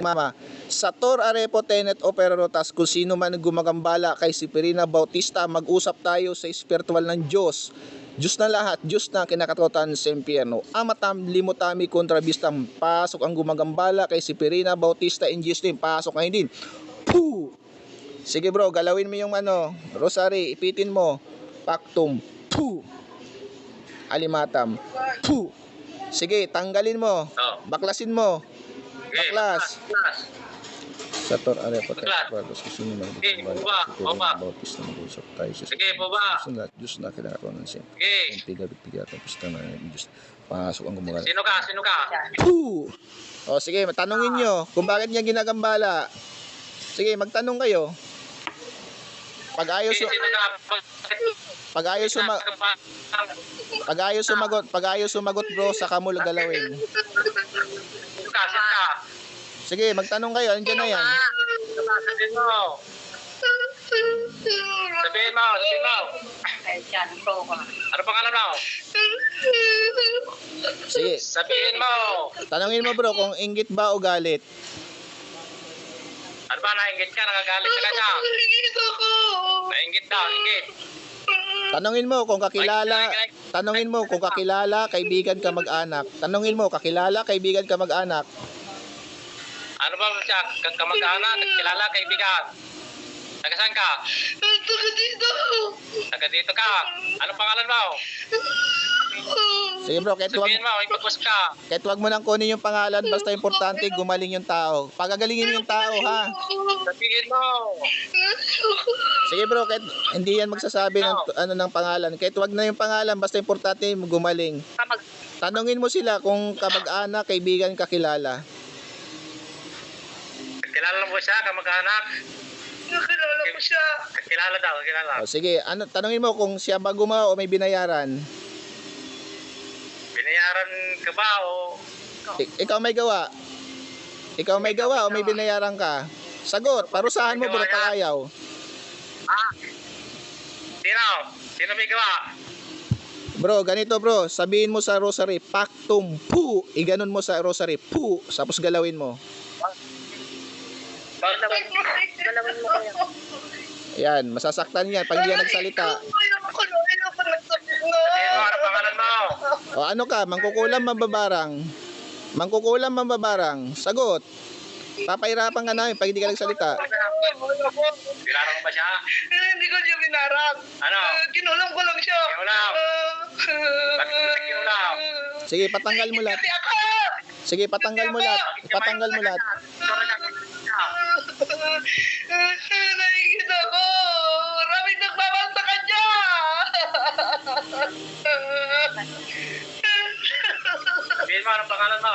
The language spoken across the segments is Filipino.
Mama. Sator Arepo Tenet Operarotas, kung sino man gumagambala kay Severina Bautista, mag-usap tayo sa espiritual ng Diyos. Diyos na lahat, Diyos na kinakatotan sa impyerno. Amatam limutami kontrabistang, pasok ang gumagambala kay Severina Bautista in Jesus name, pasok ngayon din. Puh! Sige bro, galawin mo yung rosary, ipitin mo. Pactum. Puh! Alimatam. Puh! Sige, tanggalin mo. Baklasin mo. Baklas. Sator Arepo Tenet Operarotas, kung sino man gumagambala kay Severina Bautista, mag-usap tayo sa Sige po ba? Diyos na kinakatotan sa impyerno. Sige. Piga-piga tapos ng Diyos. Pasok ang gumagambala. Sino ka? Sino ka? Puh! O sige, tanungin nyo kung bakit niya ginagambala. Sige, magtanong kayo. Pag ayaw sumagot bro, saka mo galawin. Sige, magtanong kayo, andiyan na yan. Sabihin mo. Sabihin mo. Ano pangalan mo? Sige, Sabihin mo. tanungin mo bro kung inggit ba o galit. Ano ba, nainggit ka? Nagagalit ka kanya? Nainggit daw, inggit. Tanungin mo kung kakilala, kaibigan ka mag-anak. Tanungin mo, kakilala, kaibigan ka mag-anak. Ano ba siya? Kamag-anak, kilala, kaibigan. Taga saan ka? Taga dito ka. Ano pangalan mo? Sige bro, kahit Sabihin mo, ipagpus ka. wag mo nang kunin yung pangalan, basta importante gumaling yung tao. Pagagalingin yung tao, ha? Sabihin mo. Sige bro, kahit hindi yan magsasabi ng pangalan. Kahit wag na yung pangalan, basta importante gumaling. Tanungin mo sila kung kamag-anak, kaibigan, kakilala. Kilala mo siya, kamag-anak? Nakilala ko siya. Kilala daw, kilala. O, sige, tanungin mo kung siya ba gumawa o may binayaran. Binayaran ka ba o... Ikaw may gawa. Ikaw may gawa o may binayaran ka. Sagot, parusahan mo bro pag ayaw. Sino? Sino may gawa? Bro, ganito bro, sabihin mo sa rosary, pactum, pu. Iganon mo sa rosary, pu. Tapos galawin mo. Galawin mo kayo. Yan, masasaktan yan pag hindi yan nagsalita. Ano pangalan mo? O ano ka, mangkukulam mambabarang. Mangkukulam mambabarang. Sagot. Papahirapan ka namin pag hindi ka nagsalita. Binarang mo ba siya? Hindi ko siya binarang. Ano? Kinulam ko lang siya. Kinulam? Bakit mo siya kinulam? Sige, patanggal mo lahat. Kasi ako! Sige, patanggal mo lahat. Patanggal mo lahat. Nakikita ko! Maraming nagmamahal sa kanya! Sabihin mo, anong pangalan mo?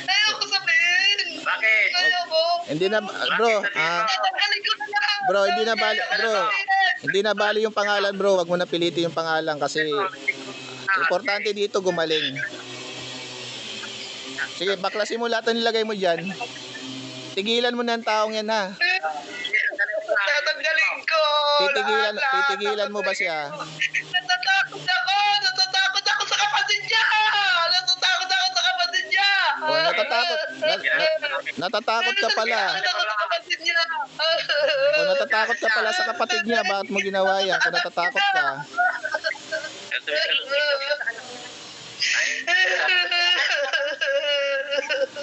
Ayoko sabihin! Bakit? Ayoko! Hindi na bro, Tatanggalin ko na lang! bro, hindi na bali yung pangalan bro. Wag mo na pilitin yung pangalan kasi importante dito gumaling. Sige, baklasin mo lahat ng nilagay mo diyan. Tigilan mo na ang taong yan ha. Tatanggalin ko! Titigilan mo ba siya? Natatakot ako! Natatakot ako sa kapatid niya! Natatakot ako sa kapatid niya! O, natatakot ka pala. Natatakot sa kapatid niya! O, natatakot ka pala sa kapatid niya. Bakit mo ginawa yan kung natatakot ka?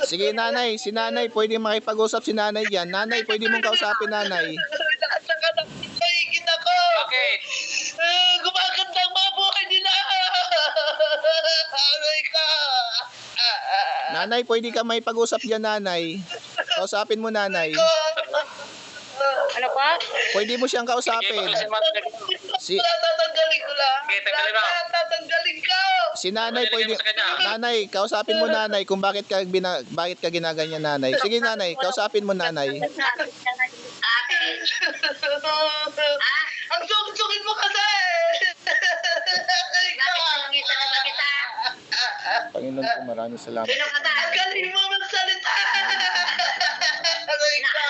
Sige nanay, si nanay, pwede makipag-usap si nanay yan. Nanay, pwede mong kausapin nanay. Lahat ng anak nila, higit ako! Bakit? Gumaganda ang mga buhay nila! Aray ka! Nanay, pwede ka makipag-usap dyan nanay. Kausapin mo nanay. Ano pa? Pwede mo siyang kausapin. Si Tatanggalin ko lang. Okay, tanggalin mo. Tatanggalin ko! si nanay pwede. Nanay, kausapin mo nanay kung bakit ka ginaganyan nanay. Sige nanay, kausapin mo nanay. Ang sungit mo kasi! Panginoon ko, maraming salamat. Ang galing mo magsalita! Aray ka!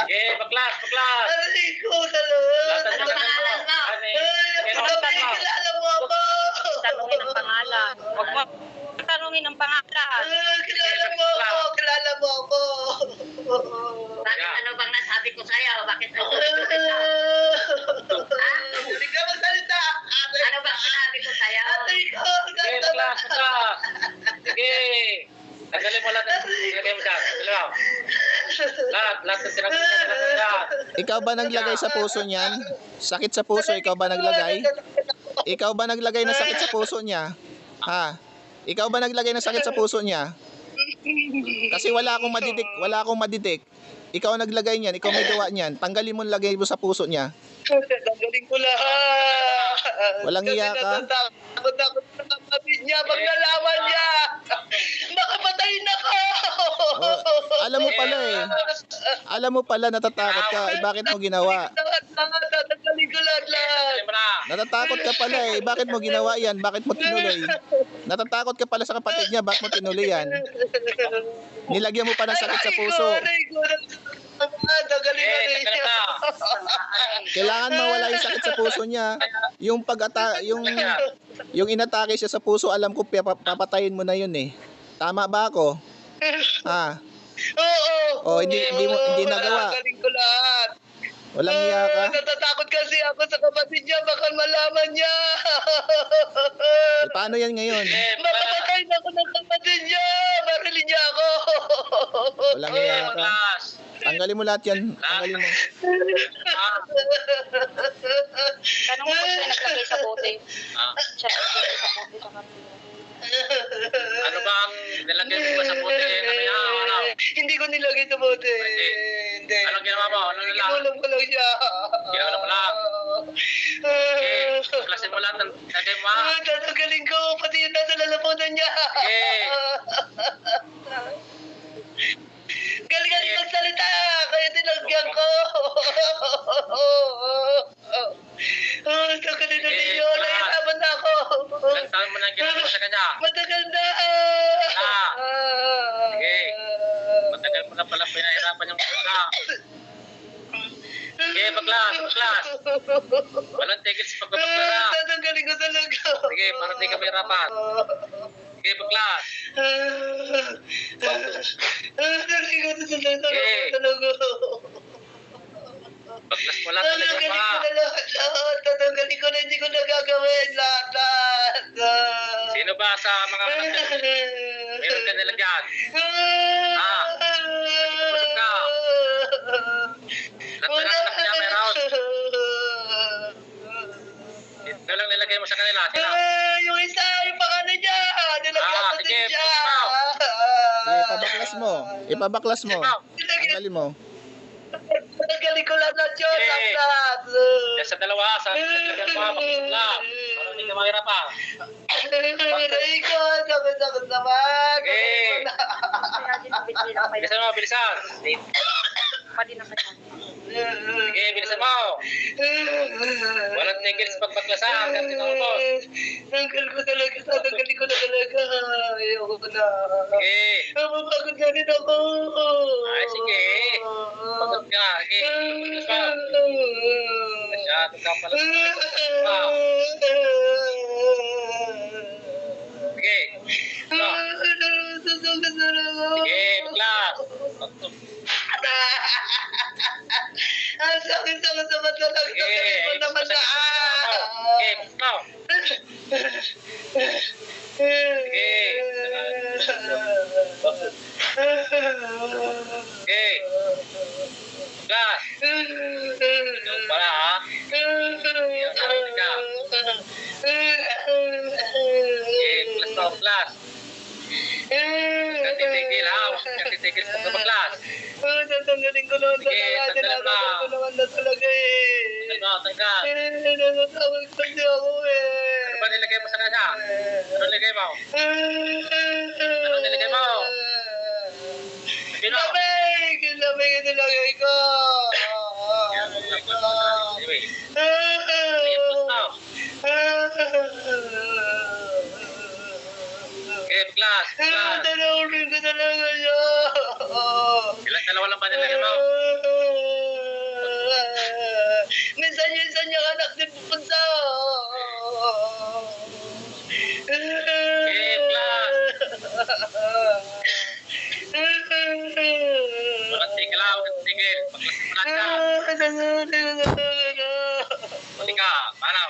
Okay, baklas. Aray ko, galon! Ano pangalan mo? Kilala mo ako! Tanungin ang pangalan. Huwag mo tanungin ang pangalan. Kilala mo ako! ko sa'yo? Bakit mo nagsasalita? Ha? Hindi ka magsalita. Ano ba sinabi ko sa'yo? Aray ko. Sige, baklas, baklas. Sige. Tanggalin mo lahat. Ilagay mo dyan. Tanggalin mo. Lahat ng sinabi mo. Lahat. Ikaw ba naglagay sa puso niyan? Sakit sa puso, ikaw ba naglagay? Ikaw ba naglagay ng sakit sa puso niya? Ha? Ikaw ba naglagay ng sakit sa puso niya? Kasi wala akong madidik. Ikaw ang naglagay niyan, ikaw may gawa niyan. Tanggalin mo ang lagay mo sa puso niya. Tanggalin ko lahat. Walang iya ka? Natatakot ako sa kapatid niya. Pag nalaman niya, makapatayin ako. Oh, alam mo pala eh. Alam mo pala natatakot ka. Eh, bakit mo ginawa? Tanggalin ko lahat. Tanggalin mo na. Natatakot ka pala eh. Bakit mo ginawa yan? Bakit mo tinuloy? Natatakot ka pala sa kapatid niya. Bakit mo tinuloy yan? Nilagyan mo pa ng sakit sa puso. Tanggalin ko rin siya. Kailangan mawala yung sakit sa puso niya. Yung yung inatake siya sa puso, alam ko papatayin mo na yun eh. Tama ba ako? Ha? Oo. Oh, hindi nagawa. Tanggalin ko lahat. Walang iya ka? Natatakot kasi ako sa kapatid niya. Baka malaman niya. Eh, paano yan ngayon? Makapatayin ako ng kapatid niya. Marilin niya ako. Walang iya ka? Baklas. Tanggalin mo lahat yan. Tanggalin mo. Tanong mo kung siya naglagay sa bote. Ah. Siya naglagay sa bote sa kanila. Ano ba ang nilagay mo ba sa bote? Ano? Hindi ko nilagay sa bote. Hindi. Anong ginawa mo? Ano nila? Ginulam ko lang siya. Ginulam mo lang? Okay. Klasin mo lahat ng lagay mo ha. Tatanggalin ko. Pati yung nasa lalamunan niya. Galing magsalita. Kaya tinagyan ko. Tanggalin na ninyo. Nahirapan na ako. Ilang taon mo na ginawa mo sa kanya? Matagal na. Sige. Matagal mo na pala pinahirapan yung mga. Sige, baklas, baklas. Walang tigil sa pagbabaklara. Tatanggalin ko talaga. Sige, para di ka mahirapan. Sige, baklas. Tatanggalin ko talaga. Baklas mo lahat ng lagay Tatanggalin mo ko ha. na lahat. Tatanggalin ko na hindi ko nagagawin. Lahat. Sino ba sa mga anak mo? Meron ka nilagyan? Lahat ng anak niya meron. Ito lang nilagay mo sa kanila. Sino? Yung isa, yung pangalan niya. Nilagyan ko sige, din siya. Ipabaklas mo. Ipabaklas mo. Tanggalin mo. Tatanggalin ko lahat yun. Sige. Lahat. Yan sa dalawa, sa lagyan mo ha. Baklas lang. Para di ka mahirapan. Aray ko, sakit naman. Sige. Bilisan mo, bilisan. Pwede na kanya. Sige, bilisan mo. Walang tigil sa pagbaklasan. Hanggang tinutol. Tanggal ko talaga. Tatanggalin ko na talaga. Ayoko na. Sige. Mapapagod na rin ako. Ay, sige. Pagod ka. Sige. Baklas mo. Masyado ka pala. Sige. Ano? Sige, baklas. Ang sakit sa mata lang. Sige. Tanggalin mo naman na. Sige, baklas mo. Sige. Baklas. Ikaw pala ha. Sige, baklas mo, baklas. Huwag kang titigil ha. Huwag kang titigil sa pagkabaklas. Tatanggalin ko naman Sige, talaga. tanggalin mo. Tinatanggal ko naman na talaga eh. Tanggal, tanggal. Natatawag kasi ako eh. Ano ba nilagay mo sa kanya? Ano nilagay mo? Ano nilagay mo? Sino? Lamig! Lamig ang nilagay ko. Anyway. Sige, baklas mo. Sige, baklas. Baklas. Tanawin ko talaga siya. Ilang dalawa lang ba nilagay mo? Minsan niya anak din pupunta. Sige, baklas. Walang tigil ha. Huwag kang tigil. Baklas mo lahat yan. Halika, paano?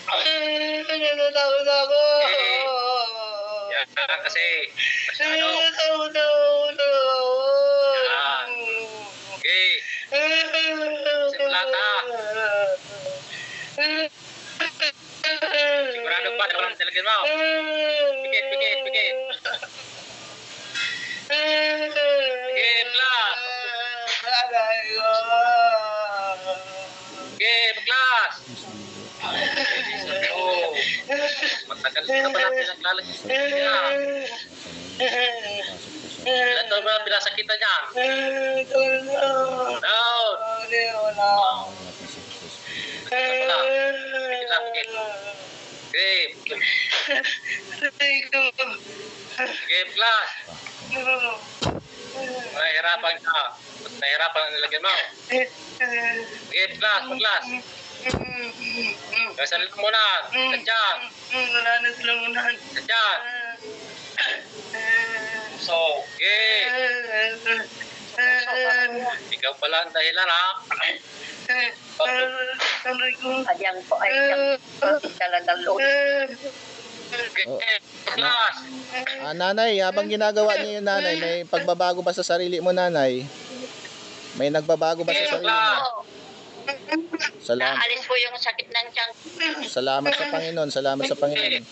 Natatakot ako. Yan kasi. Masyado. Okay. Simplata. Sigurado ba na walang talagyan mo? Pikit. Pikit lang. Okay, baklas. Oh. Matagal na ba natin naglalagay sa kanya? Ilan taon ba pinasakitan niya? Down. Okay. Okay, baklas. Nahihirapan ka. Nahihirapan ang nilagyan mo. Okay, baklas. Kasalit mo muna. Sadyan. Wala na silang unahan. Sadyan. So, okay. Ikaw pala ang dahilan, ha? Ayan po ay talagang load. Okay, baklas. Nanay, habang ginagawa niyo yun, nanay, may pagbabago ba sa sarili mo, nanay? May nagbabago ba sa sarili mo? Naalis po yung sakit ng tiyan. Salamat sa Panginoon, salamat sa Panginoon.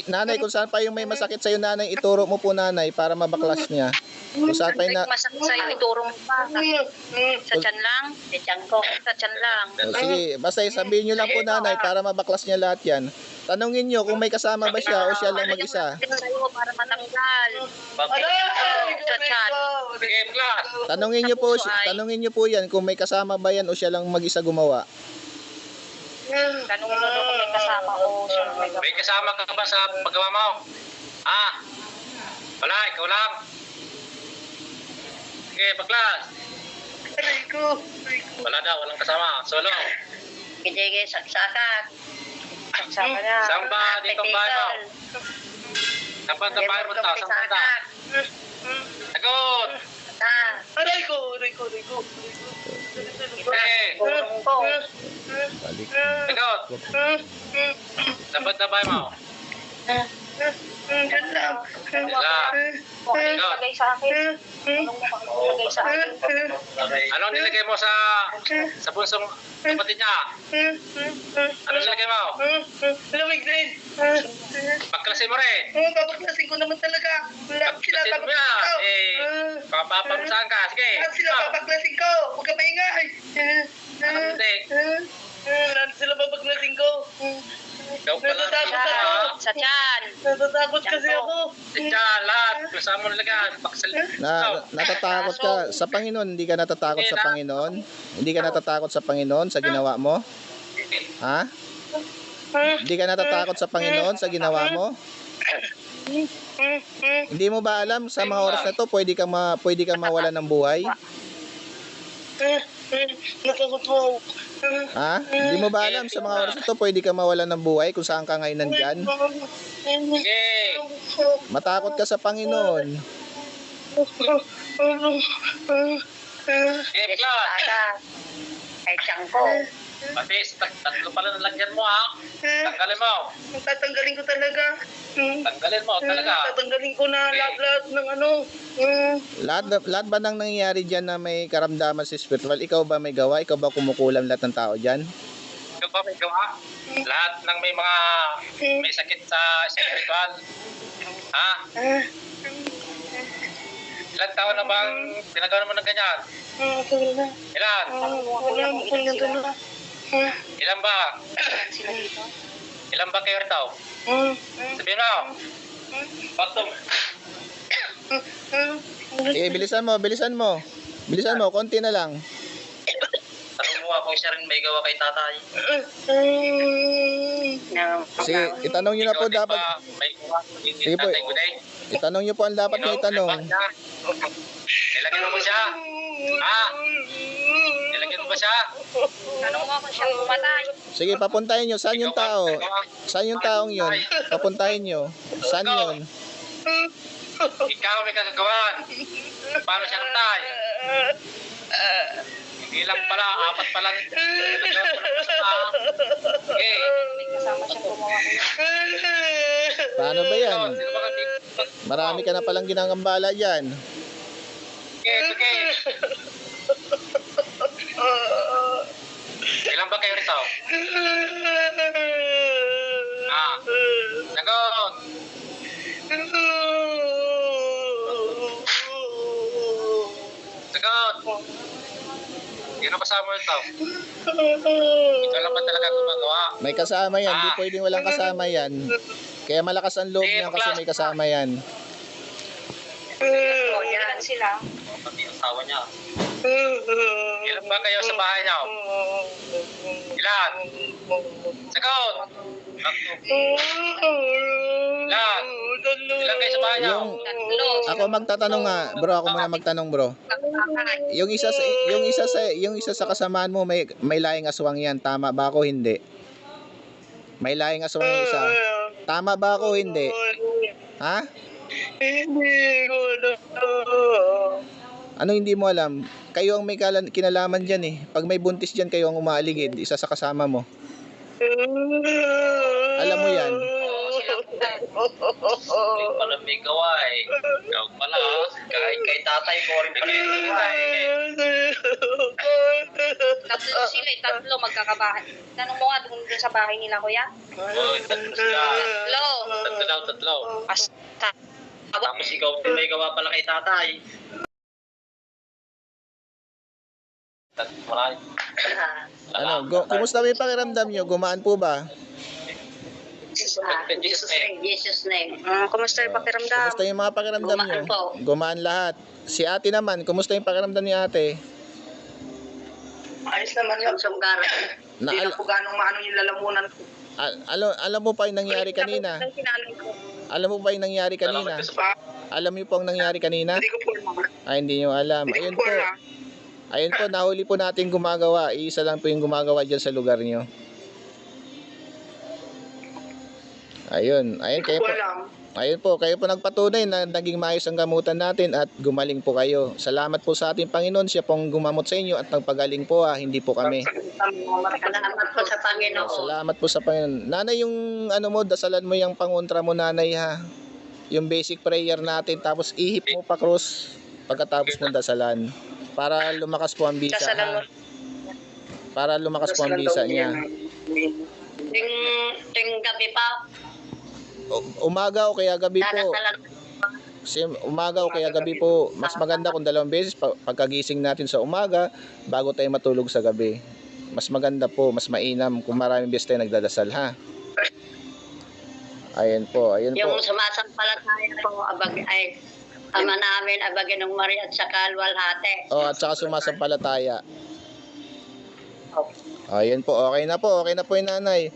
Nanay, kung saan pa yung may masakit sa'yo, nanay, ituro mo po, nanay, para mabaklas niya. Kung saan pa yung Masakit sa'yo, ituro mo pa. Sa tiyan lang? Sa tiyan ko. Sa tiyan lang. Sige, basta sabihin nyo lang po, nanay, para mabaklas niya lahat yan. Tanungin nyo kung may kasama ba siya o siya lang mag-isa. Sa'yo para matanggal. Sa tiyan. Okay, baklas. Tanungin nyo po yan kung may kasama ba yan o siya lang mag-isa gumawa. Tanong mo kung may kasama o siya may May kasama ka ba sa paggawa mo? Wala, ikaw lang. Okay, baklas. Wala daw, walang kasama. Solo. Hindi, saksakan. Saksaka na. Saan ba dito ang bahay mo? Saan ba ang bahay mo ito? Saan ba? Sagot! Aray ko. Okay. Tulong ko. Balik. Sagot! Saan ba ang bahay mo? Diyan lang. Kung ano yung lagay sa akin. Tulong mo kung lagay sa akin. Anong nilagay mo sa punsong kapatid niya? Anong nilagay mo? Lamig din. Pagklasin mo rin. Papaklasin ko naman talaga. Lahat sila Pagklasin mo papaklasin yan. ko. Papapamsaan ka. Sige. Lahat sila papaklasin ko. Huwag ka maingay. Anong hindi? Lahat sila papaklasin ko. Ikaw pala. Sa tiyan. Natatakot kasi ako. Diyan, lahat. Kasama mo nilagay. Natatakot ka sa Panginoon, hindi ka natatakot sa Panginoon? Hindi ka natatakot sa Panginoon sa ginawa mo? Ha? Hindi ka natatakot sa Panginoon sa ginawa mo? Hindi mo ba alam sa mga oras na to pwede kang mawalan ng buhay? Natakot mo. Ha? Hindi mo ba alam sa mga oras na to pwede kang mawalan ng buhay kung saan ka ngayon nandyan? Sige. Matakot ka sa Panginoon. Okay, class. Ay tiyan ko. Patis, tatlo pala nalagyan mo, ha? Tanggalin mo. Tatanggalin ko talaga. Tanggalin mo, talaga. Tatanggalin ko na lahat ng ano. Lahat ba nang nangyayari dyan na may karamdaman sa spiritual? Ikaw ba may gawa? Ikaw ba kumukulam lahat ng tao dyan? Ikaw ba may gawa? Lahat ng may sakit sa spiritual. Ha? Ilang taon na bang pinagawa mo ng ganyan? Tagal na. Ilan? Wala mo kung ganito na. Ilan ba? Sila dito. Ilan ba kayo rito? Sabihin mo. Patong. Sige, bilisan mo. Bilisan mo, konti na lang. Tanong mo kung siya rin may gawa kay tatay. Sige, itanong nyo na po Ikaw din dapat. ba may gawa kay Sige po. tatay Guday? Itanong nyo po ang dapat nyo itanong. Nilagyan mo ba siya? Ha? Nilagyan mo ba siya? Tanong mo kung siya pumatay. Sige, papuntahin nyo. Saan yung tao? Saan yung taong yun? Papuntahin nyo. Saan yun? Ikaw may kagagawan. Paano siya natay? Ilang pala, 4 pa lang. Sige. May kasama siyang gumawa ko. Paano ba yan? Sino ba kasi? Marami ka na palang ginagambala dyan. Sige. Ilan ba kayo rito? Sagot. Sagot. Sino kasama ito? Ikaw lang ba talaga gumagawa? May kasama yan, di pwedeng walang kasama yan. Kaya malakas ang loob niya kasi may kasama yan. O, yan sila. Pati yung asawa niya. Ilan ba kayo sa bahay niyo? Ilan? Sagot. Ilan? Ilan kayo sa bahay niyo? Yung, ako magtatanong nga, bro, ako muna magtanong, bro. Yung isa sa kasamaan mo may laing aswang yan, tama ba ako hindi? May laing aswang yung isa. Tama ba ako hindi? Ha? Hindi ko na. Ano hindi mo alam? Kayo ang may kinalaman diyan eh. Pag may buntis diyan kayo ang umaaligid, isa sa kasama mo. Alam mo yan. Hindi pala may gawa eh. Ikaw pala, kay tatay mo rin pala yung gawa eh. Tatlo sila, tatlo magkakabahay. Tanong mo nga doon sa bahay nila, kuya. Oh, tatlo sila. Tatlo. Tapos ikaw may gawa pala kay tatay. Marami. Ano, kumusta may pakiramdam nyo? Gumaan po ba? In Jesus' name. Jesus name. Kumusta yung pakiramdam? Kumusta yung mga pakiramdam nyo? Gumaan po. Gumaan lahat. Si ate naman, kumusta yung pakiramdam ni ate? Ayos naman yun. Sumgara. Hindi na po ganong maano yung lalamunan ko. Alam mo pa yung nangyari kanina? Ang sinanay ko. Alam mo ba yung nangyari kanina? Alam mo po ang nangyari kanina? Hindi ko po naman. Ay, hindi nyo alam. Hindi Ayun ko po po. alam. Ayun po, nahuli po natin gumagawa. Isa lang po yung gumagawa dyan sa lugar nyo. Ayun Hindi kayo ko po. alam. Ayun po, kayo po nagpatunay na naging maayos ang gamutan natin at gumaling po kayo. Salamat po sa ating Panginoon, siya pong gumamot sa inyo at nagpagaling po hindi po kami. Salamat po sa Panginoon. Salamat po sa Panginoon. Nanay, yung ano mo, dasalan mo yung pangontra mo, nanay ha. Yung basic prayer natin, tapos ihip mo pa cross pagkatapos mo dasalan. Para lumakas po ang bisa Dasalan mo. ha. Para lumakas po ang bisa niya. Ting gabi pa. Umaga o kaya gabi po. Dadasalan. Umaga o kaya gabi po. Mas maganda kung 2 beses pagkagising natin sa umaga bago tayo matulog sa gabi. Mas maganda po, mas mainam kung maraming beses tayo nagdadasal ha. Ayun po. Yung sumasampalataya po, ay ama namin, Abaginong Maria at sa Kalwalhati. Oh, at saka sumasampalataya. Ayun po, okay na po yung nanay.